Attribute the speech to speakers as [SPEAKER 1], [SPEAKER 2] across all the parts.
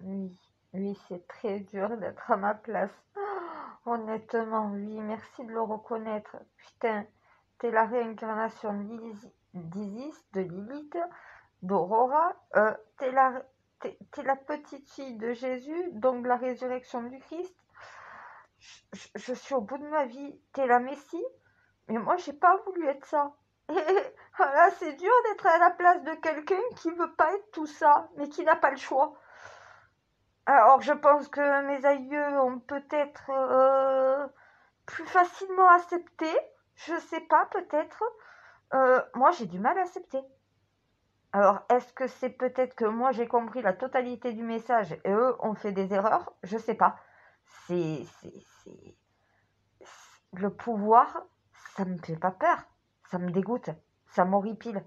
[SPEAKER 1] Oui, oui, c'est très dur d'être à ma place. Honnêtement, oui, merci de le reconnaître. Putain, t'es la réincarnation d'Isis, de Lilith, d'Aurora. T'es la petite fille de Jésus, donc la résurrection du Christ. Je suis au bout de ma vie. T'es la Messie, mais moi, j'ai pas voulu être ça. Et là, c'est dur d'être à la place de quelqu'un qui veut pas être tout ça, mais qui n'a pas le choix. Alors, je pense que mes aïeux ont peut-être plus facilement accepté. Je sais pas, peut-être. Moi, j'ai du mal à accepter. Alors, est-ce que c'est peut-être que moi, j'ai compris la totalité du message et eux ont fait des erreurs? Je sais pas. C'est... Le pouvoir, ça me fait pas peur. Ça me dégoûte. Ça m'horripile.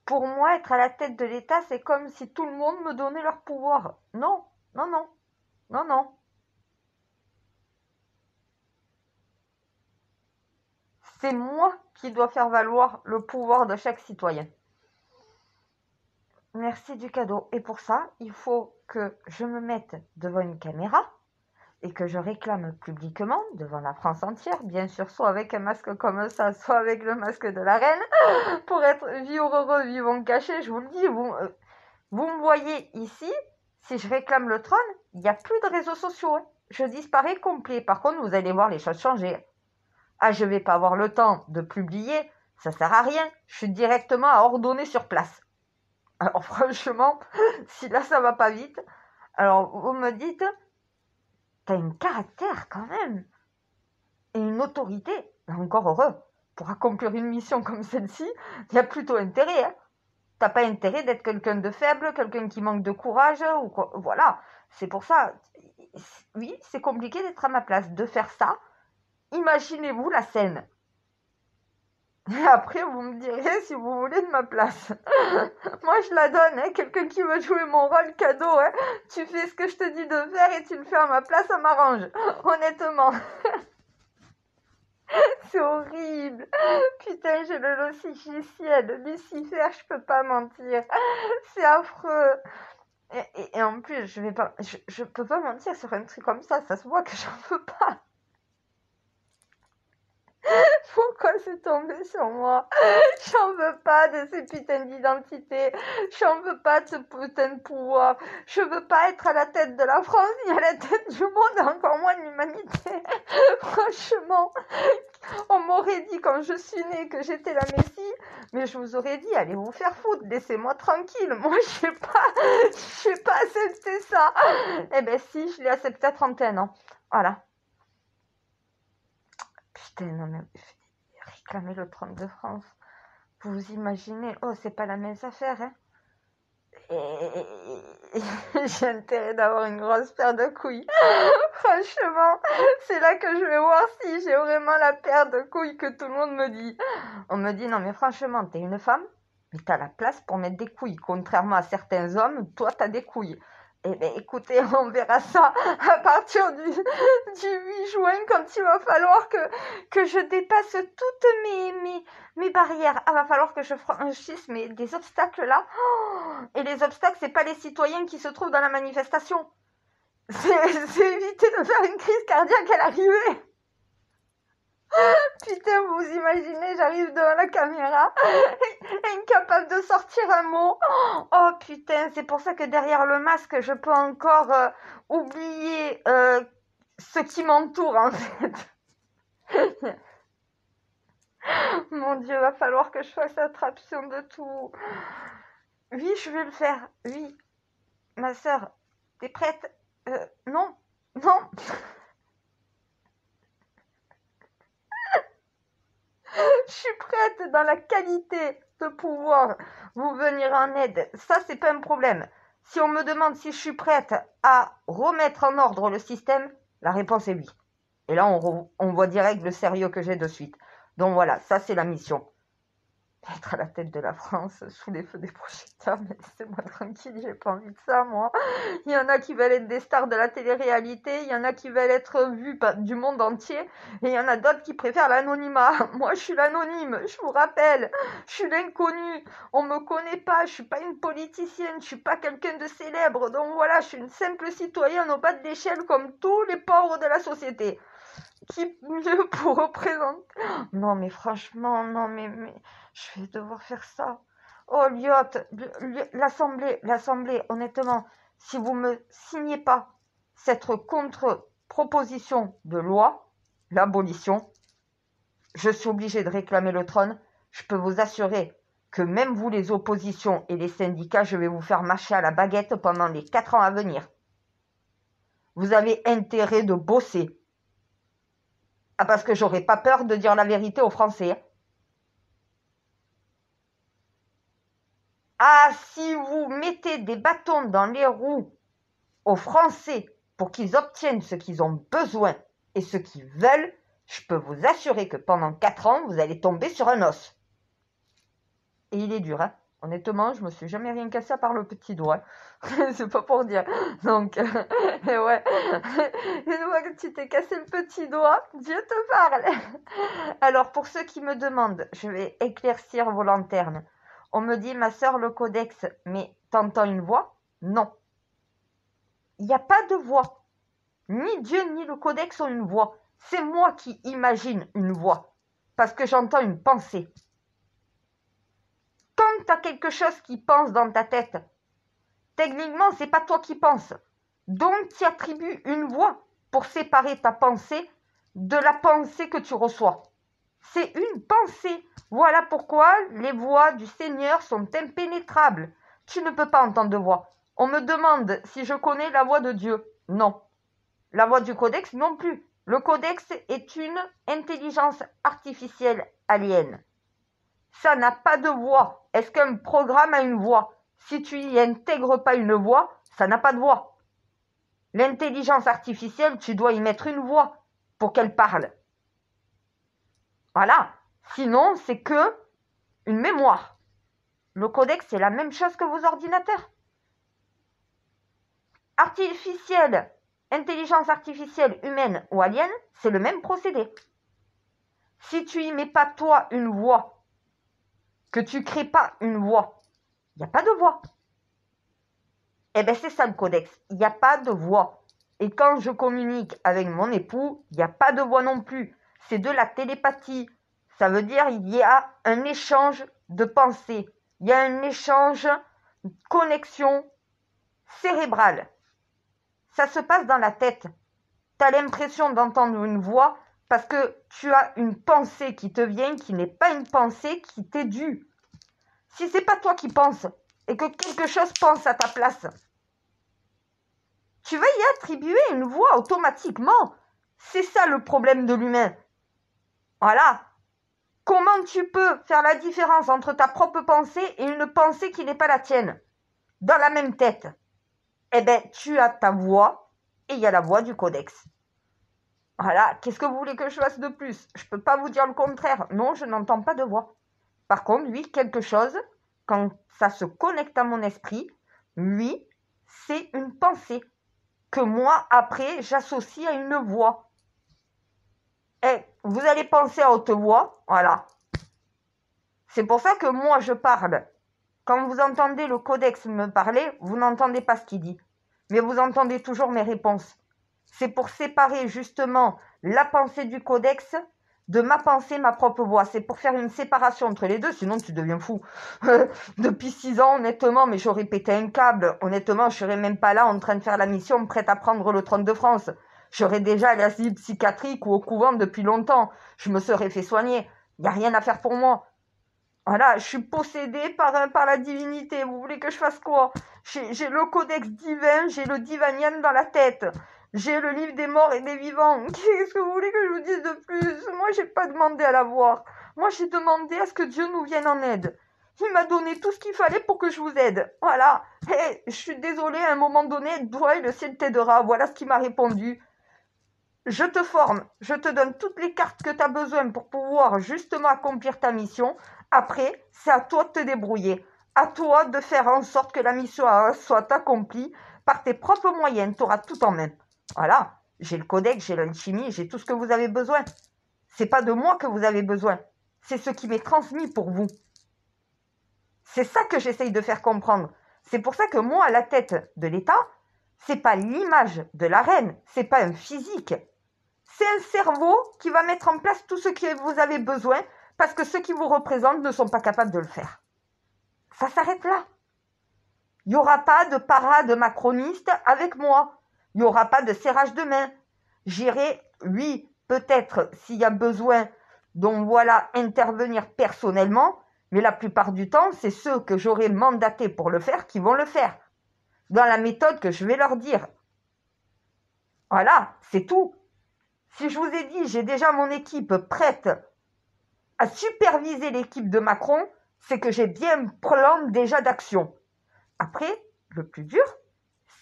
[SPEAKER 1] Pour moi, être à la tête de l'État, c'est comme si tout le monde me donnait leur pouvoir. Non, non, non, non, non. C'est moi qui dois faire valoir le pouvoir de chaque citoyen. Merci du cadeau. Et pour ça, il faut que je me mette devant une caméra et que je réclame publiquement devant la France entière, bien sûr, soit avec un masque comme ça, soit avec le masque de la reine, pour être vivre heureux, vivons cachés. Je vous le dis, vous me voyez ici, si je réclame le trône, il n'y a plus de réseaux sociaux. Hein. Je disparais complet. Par contre, vous allez voir les choses changer. Ah, je vais pas avoir le temps de publier, ça sert à rien. Je suis directement à ordonner sur place. Alors franchement, si là ça va pas vite, alors vous me dites, t'as un caractère quand même et une autorité. Et encore heureux, pour accomplir une mission comme celle-ci, il y a plutôt intérêt. Hein. T'as pas intérêt d'être quelqu'un de faible, quelqu'un qui manque de courage ou quoi. Voilà, c'est pour ça. Oui, c'est compliqué d'être à ma place, de faire ça. Imaginez-vous la scène. Et après, vous me direz si vous voulez de ma place. Moi, je la donne, hein. Quelqu'un qui veut jouer mon rôle cadeau, hein. Tu fais ce que je te dis de faire et tu le fais à ma place, ça m'arrange. Honnêtement, c'est horrible. Putain, j'ai le logiciel, Lucifer, je peux pas mentir. C'est affreux. Et en plus, je peux pas mentir sur un truc comme ça se voit que j'en veux pas. Pourquoi c'est tombé sur moi? J'en veux pas de ces putains d'identités. J'en veux pas de ce putain de pouvoir. Je veux pas être à la tête de la France, ni à la tête du monde, et encore moins de l'humanité. Franchement, on m'aurait dit quand je suis née que j'étais la Messie, mais je vous aurais dit, allez vous faire foutre, laissez-moi tranquille. Moi, j'ai pas accepté ça. Eh ben si, je l'ai accepté à 31 ans. Voilà. Putain, non mais réclamer le trône de France. Vous vous imaginez, oh, c'est pas la même affaire, hein. J'ai intérêt d'avoir une grosse paire de couilles. Franchement, c'est là que je vais voir si j'ai vraiment la paire de couilles que tout le monde me dit. On me dit, non mais franchement, t'es une femme, mais t'as la place pour mettre des couilles. Contrairement à certains hommes, toi, t'as des couilles. Eh bien, écoutez, on verra ça à partir du 8 juin, quand il va falloir que je dépasse toutes mes barrières. Ah, va falloir que je franchisse des obstacles là. Oh, et les obstacles, c'est pas les citoyens qui se trouvent dans la manifestation. C'est éviter de faire une crise cardiaque à l'arrivée. Putain, vous imaginez, j'arrive devant la caméra, incapable de sortir un mot. Oh putain, c'est pour ça que derrière le masque, je peux encore oublier ce qui m'entoure en fait. Mon Dieu, va falloir que je fasse attraction de tout. Oui, je vais le faire. Oui, ma sœur, t'es prête? Non, non. Je suis prête dans la qualité de pouvoir vous venir en aide. Ça, c'est pas un problème. Si on me demande si je suis prête à remettre en ordre le système, la réponse est oui. Et là, on voit direct le sérieux que j'ai de suite. Donc voilà, ça, c'est la mission. être à la tête de la France sous les feux des projecteurs, mais laissez-moi tranquille, j'ai pas envie de ça, moi. Il y en a qui veulent être des stars de la télé-réalité, il y en a qui veulent être vus du monde entier, et il y en a d'autres qui préfèrent l'anonymat. Moi, je suis l'anonyme, je vous rappelle, je suis l'inconnu, on me connaît pas, je suis pas une politicienne, je suis pas quelqu'un de célèbre, donc voilà, je suis une simple citoyenne au bas de l'échelle comme tous les pauvres de la société. Qui mieux pour représenter? Non, mais franchement, non, mais je vais devoir faire ça. Oh, l'Assemblée, honnêtement, si vous me signez pas cette contre-proposition de loi, l'abolition, je suis obligée de réclamer le trône. Je peux vous assurer que même vous, les oppositions et les syndicats, je vais vous faire marcher à la baguette pendant les 4 ans à venir. Vous avez intérêt de bosser. Ah, parce que j'aurais pas peur de dire la vérité aux Français. Ah, si vous mettez des bâtons dans les roues aux Français pour qu'ils obtiennent ce qu'ils ont besoin et ce qu'ils veulent, je peux vous assurer que pendant 4 ans, vous allez tomber sur un os. Et il est dur, hein. Honnêtement, je me suis jamais rien cassé à part le petit doigt. C'est pas pour dire. Donc, ouais. Une fois que tu t'es cassé le petit doigt, Dieu te parle. Alors, pour ceux qui me demandent, je vais éclaircir vos lanternes. On me dit, ma sœur, le codex, mais t'entends une voix? Non. Il n'y a pas de voix. Ni Dieu ni le codex ont une voix. C'est moi qui imagine une voix. Parce que j'entends une pensée. Quand tu as quelque chose qui pense dans ta tête, techniquement, c'est pas toi qui penses. Donc, tu attribues une voix pour séparer ta pensée de la pensée que tu reçois. C'est une pensée. Voilà pourquoi les voix du Seigneur sont impénétrables. Tu ne peux pas entendre de voix. On me demande si je connais la voix de Dieu. Non. La voix du codex non plus. Le codex est une intelligence artificielle alien. Ça n'a pas de voix. Est-ce qu'un programme a une voix? Si tu y intègres pas une voix, ça n'a pas de voix. L'intelligence artificielle, tu dois y mettre une voix pour qu'elle parle. Voilà. Sinon, c'est que une mémoire. Le codex, c'est la même chose que vos ordinateurs. Artificielle, intelligence artificielle humaine ou alien, c'est le même procédé. Si tu y mets pas toi une voix, que tu crées pas une voix, il n'y a pas de voix. Eh bien, c'est ça le codex. Il n'y a pas de voix. Et quand je communique avec mon époux, il n'y a pas de voix non plus. C'est de la télépathie. Ça veut dire qu'il y a un échange de pensée. Il y a un échange, une connexion cérébrale. Ça se passe dans la tête. Tu as l'impression d'entendre une voix parce que tu as une pensée qui te vient, qui n'est pas une pensée qui t'est due. Si c'est pas toi qui penses et que quelque chose pense à ta place, tu vas y attribuer une voix automatiquement. C'est ça le problème de l'humain. Voilà. Comment tu peux faire la différence entre ta propre pensée et une pensée qui n'est pas la tienne dans la même tête? Eh bien, tu as ta voix et il y a la voix du codex. Voilà. Qu'est-ce que vous voulez que je fasse de plus? Je ne peux pas vous dire le contraire. Non, je n'entends pas de voix. Par contre, oui, quelque chose, quand ça se connecte à mon esprit, oui, c'est une pensée que moi, après, j'associe à une voix. Et vous allez penser à haute voix, voilà. C'est pour ça que moi, je parle. Quand vous entendez le codex me parler, vous n'entendez pas ce qu'il dit. Mais vous entendez toujours mes réponses. C'est pour séparer justement la pensée du codex de ma pensée, ma propre voix. C'est pour faire une séparation entre les deux, sinon tu deviens fou. Depuis 6 ans, honnêtement, mais j'aurais pété un câble. Honnêtement, je serais même pas là en train de faire la mission, prête à prendre le trône de France. J'aurais déjà l'asile psychiatrique ou au couvent depuis longtemps. Je me serais fait soigner. Il n'y a rien à faire pour moi. Voilà, je suis possédée par la divinité. Vous voulez que je fasse quoi? J'ai le codex divin, j'ai le divanien dans la tête. J'ai le livre des morts et des vivants. Qu'est-ce que vous voulez que je vous dise de plus? Moi, j'ai pas demandé à l'avoir. Moi, j'ai demandé à ce que Dieu nous vienne en aide. Il m'a donné tout ce qu'il fallait pour que je vous aide. Voilà. Et je suis désolée, à un moment donné, toi et le ciel t'aidera. Voilà ce qu'il m'a répondu. Je te forme, je te donne toutes les cartes que tu as besoin pour pouvoir justement accomplir ta mission. Après, c'est à toi de te débrouiller. À toi de faire en sorte que la mission soit accomplie par tes propres moyens. Tu auras tout en main. Voilà. J'ai le codex, j'ai l'alchimie, j'ai tout ce que vous avez besoin. C'est pas de moi que vous avez besoin. C'est ce qui m'est transmis pour vous. C'est ça que j'essaye de faire comprendre. C'est pour ça que moi, à la tête de l'État, c'est pas l'image de la reine, c'est pas un physique. C'est un cerveau qui va mettre en place tout ce que vous avez besoin parce que ceux qui vous représentent ne sont pas capables de le faire. Ça s'arrête là. Il n'y aura pas de parade macroniste avec moi. Il n'y aura pas de serrage de main. J'irai, oui, peut-être s'il y a besoin, donc voilà, intervenir personnellement, mais la plupart du temps, c'est ceux que j'aurai mandatés pour le faire qui vont le faire, dans la méthode que je vais leur dire. Voilà, c'est tout. Si je vous ai dit, j'ai déjà mon équipe prête à superviser l'équipe de Macron, c'est que j'ai bien un plan déjà d'action. Après, le plus dur,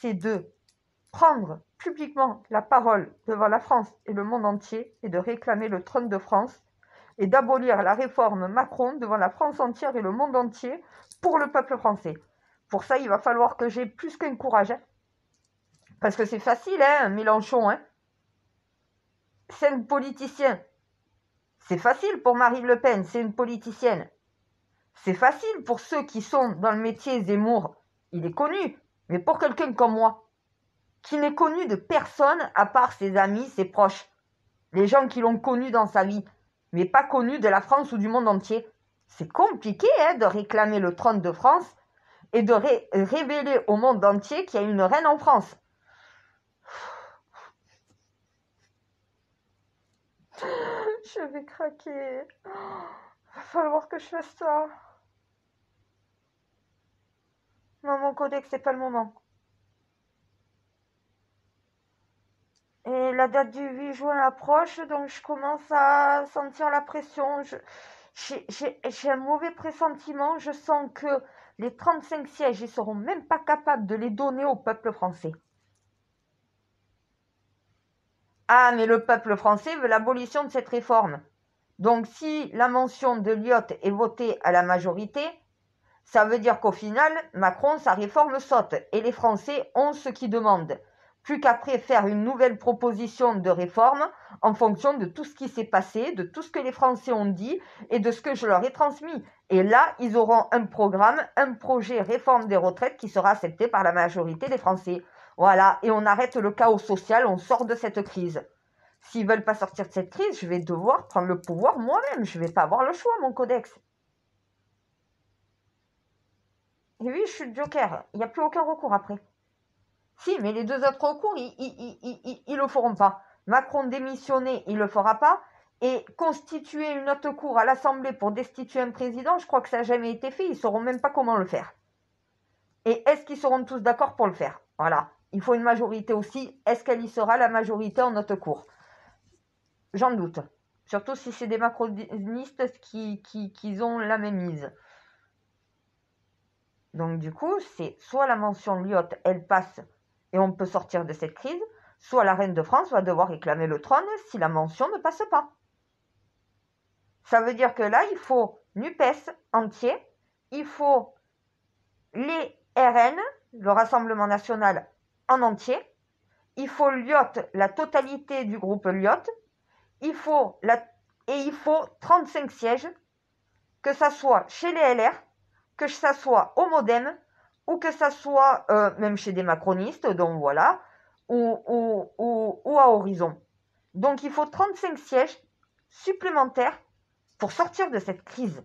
[SPEAKER 1] c'est de prendre publiquement la parole devant la France et le monde entier et de réclamer le trône de France et d'abolir la réforme Macron devant la France entière et le monde entier pour le peuple français. Pour ça, il va falloir que j'ai plus qu'un courage. Parce que c'est facile, Mélenchon. C'est un politicien. C'est facile pour Marine Le Pen, c'est une politicienne. C'est facile pour ceux qui sont dans le métier Zemmour. Il est connu. Mais pour quelqu'un comme moi, qui n'est connu de personne à part ses amis, ses proches, les gens qui l'ont connu dans sa vie, mais pas connu de la France ou du monde entier, c'est compliqué de réclamer le trône de France et de révéler au monde entier qu'il y a une reine en France. Je vais craquer. Va falloir que je fasse ça. Non, mon codex, c'est pas le moment. Et la date du 8 juin approche, donc je commence à sentir la pression. J'ai un mauvais pressentiment. Je sens que les 35 sièges, ils seront même pas capables de les donner au peuple français. Ah, mais le peuple français veut l'abolition de cette réforme. Donc, si la mention de Lyotte est votée à la majorité, ça veut dire qu'au final, Macron, sa réforme saute et les Français ont ce qu'ils demandent. Plus qu'après faire une nouvelle proposition de réforme en fonction de tout ce qui s'est passé, de tout ce que les Français ont dit et de ce que je leur ai transmis. Et là, ils auront un programme, un projet réforme des retraites qui sera accepté par la majorité des Français. Voilà, et on arrête le chaos social, on sort de cette crise. S'ils veulent pas sortir de cette crise, je vais devoir prendre le pouvoir moi-même. Je vais pas avoir le choix, mon codex. Et oui, je suis le joker. Il n'y a plus aucun recours après. Si, mais les deux autres recours, ils le feront pas. Macron démissionner, il le fera pas. Et constituer une autre cour à l'Assemblée pour destituer un président, je crois que ça n'a jamais été fait. Ils ne sauront même pas comment le faire. Et est-ce qu'ils seront tous d'accord pour le faire? Voilà. Il faut une majorité aussi. Est-ce qu'elle y sera, la majorité, en notre cour? J'en doute. Surtout si c'est des macronistes qui ont la même mise. Donc du coup, c'est soit la mention Lyotte, elle passe et on peut sortir de cette crise, soit la reine de France va devoir réclamer le trône si la mention ne passe pas. Ça veut dire que là, il faut NUPES entier, il faut les RN, le Rassemblement National en entier, il faut Lyotte, la totalité du groupe Lyotte, il faut 35 sièges, que ça soit chez les LR, que ça soit au Modem, ou que ça soit même chez des macronistes, donc voilà, ou à Horizon. Donc il faut 35 sièges supplémentaires pour sortir de cette crise.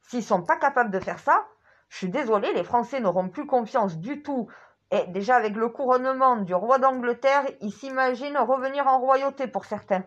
[SPEAKER 1] S'ils ne sont pas capables de faire ça, je suis désolée, les Français n'auront plus confiance du tout. Et déjà avec le couronnement du roi d'Angleterre, ils s'imaginent revenir en royauté pour certains.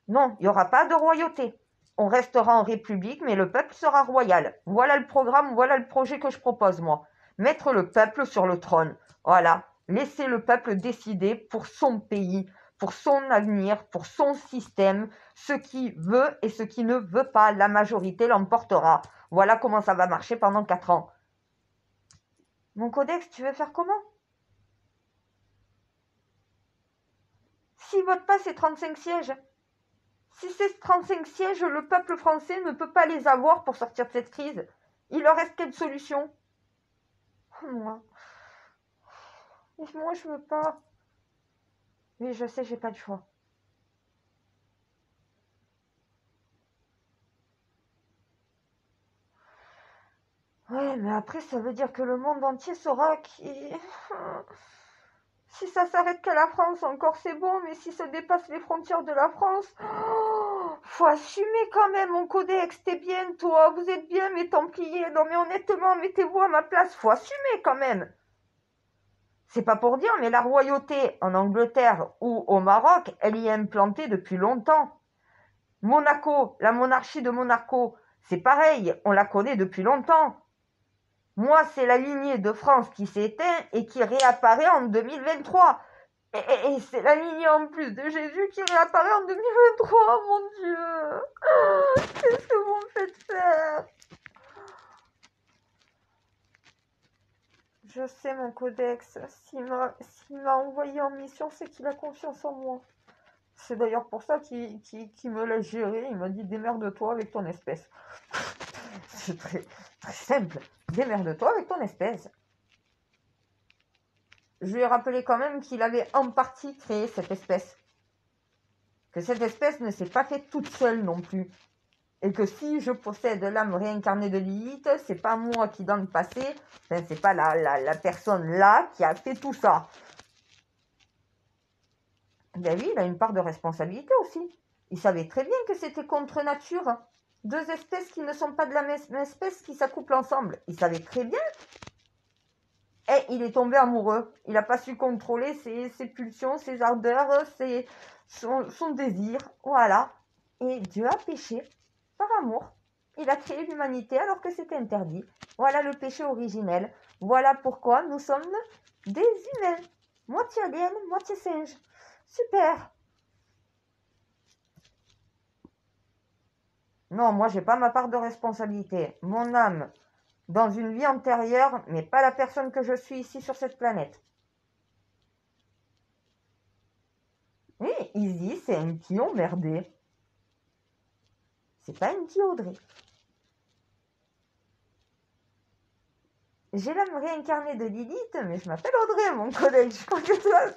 [SPEAKER 1] Non, il n'y aura pas de royauté. On restera en république, mais le peuple sera royal. Voilà le programme, voilà le projet que je propose, moi. Mettre le peuple sur le trône. Voilà. Laisser le peuple décider pour son pays, pour son avenir, pour son système, ce qui veut et ce qui ne veut pas. La majorité l'emportera. Voilà comment ça va marcher pendant 4 ans. Mon codex, tu veux faire comment? S'ils votent pas ces 35 sièges, Si c'est 35 sièges, le peuple français ne peut pas les avoir pour sortir de cette crise. Il leur reste quelle solution? Moi. Moi, je veux pas. Oui, je sais, j'ai pas le choix. Ouais, mais après, ça veut dire que le monde entier saura qui... Si ça s'arrête qu'à la France, encore c'est bon, mais si ça dépasse les frontières de la France, faut assumer quand même, mon codex, t'es bien, toi, vous êtes bien, mes Templiers, non mais honnêtement, mettez-vous à ma place, faut assumer quand même. C'est pas pour dire, mais la royauté en Angleterre ou au Maroc, elle y est implantée depuis longtemps. Monaco, la monarchie de Monaco, c'est pareil, on la connaît depuis longtemps. Moi, c'est la lignée de France qui s'éteint et qui réapparaît en 2023. Et c'est la lignée en plus de Jésus qui réapparaît en 2023, mon Dieu. Qu'est-ce que vous me faites faire? Je sais, mon codex, s'il m'a envoyé en mission, c'est qu'il a confiance en moi. C'est d'ailleurs pour ça qu'il me l'a géré. Il m'a dit, démerde-toi avec ton espèce. C'est très, très simple. Démerde-toi avec ton espèce. Je lui ai rappelé quand même qu'il avait en partie créé cette espèce. Que cette espèce ne s'est pas faite toute seule non plus. Et que si je possède l'âme réincarnée de Lilith, c'est pas moi qui dans le passé, enfin, c'est pas la personne là qui a fait tout ça. Ben oui, il a une part de responsabilité aussi. Il savait très bien que c'était contre nature. Deux espèces qui ne sont pas de la même espèce qui s'accouplent ensemble. Il savait très bien. Et il est tombé amoureux. Il n'a pas su contrôler ses pulsions, ses ardeurs, son désir. Voilà. Et Dieu a péché par amour. Il a créé l'humanité alors que c'était interdit. Voilà le péché originel. Voilà pourquoi nous sommes des humains. Moitié alien, moitié singe. Super. Non, moi, j'ai pas ma part de responsabilité. Mon âme, dans une vie antérieure, mais pas la personne que je suis ici sur cette planète. Oui, Izzy, c'est un petit emmerdé. C'est pas une petite Audrey. J'ai l'âme réincarnée de Lilith, mais je m'appelle Audrey, mon collègue. Je crois que toi,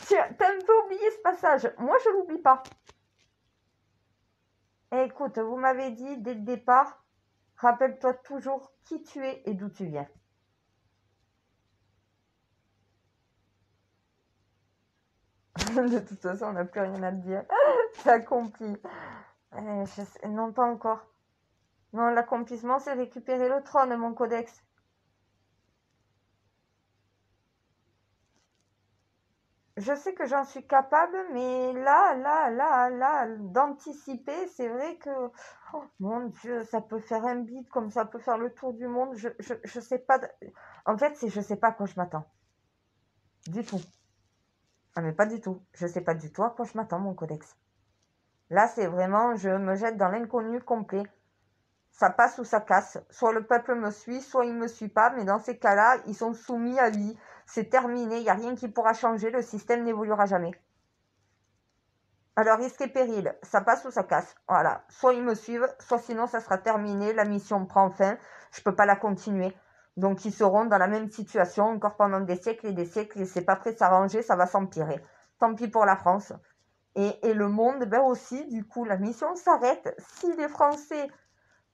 [SPEAKER 1] tu as un peu oublié ce passage. Moi, je l'oublie pas. Et écoute, vous m'avez dit dès le départ, rappelle-toi toujours qui tu es et d'où tu viens. De toute façon, on n'a plus rien à te dire. C'est accompli. Non, pas encore. Non, l'accomplissement, c'est récupérer le trône, mon codex. Je sais que j'en suis capable, mais là, d'anticiper, c'est vrai que, oh, mon Dieu, ça peut faire un bide comme ça peut faire le tour du monde. Je sais pas. En fait, je sais pas à quoi je m'attends. Du tout. Ah, mais pas du tout. Je sais pas du tout à quoi je m'attends, mon codex. Là, c'est vraiment, je me jette dans l'inconnu complet. Ça passe ou ça casse. Soit le peuple me suit, soit il me suit pas. Mais dans ces cas-là, ils sont soumis à lui. C'est terminé. Il n'y a rien qui pourra changer. Le système n'évoluera jamais. Alors, risque et péril. Ça passe ou ça casse. Voilà. Soit ils me suivent, soit sinon ça sera terminé. La mission prend fin. Je peux pas la continuer. Donc, ils seront dans la même situation encore pendant des siècles et des siècles. Et c'est pas prêt de s'arranger. Ça va s'empirer. Tant pis pour la France. Et le monde, ben aussi, du coup, la mission s'arrête. Si les Français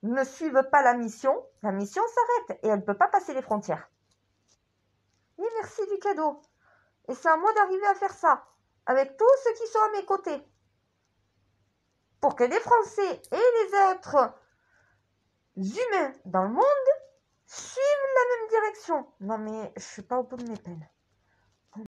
[SPEAKER 1] ne suivent pas la mission s'arrête et elle ne peut pas passer les frontières. Et merci du cadeau. Et c'est à moi d'arriver à faire ça, avec tous ceux qui sont à mes côtés. Pour que les Français et les autres humains dans le monde suivent la même direction. Non mais je suis pas au bout de mes peines.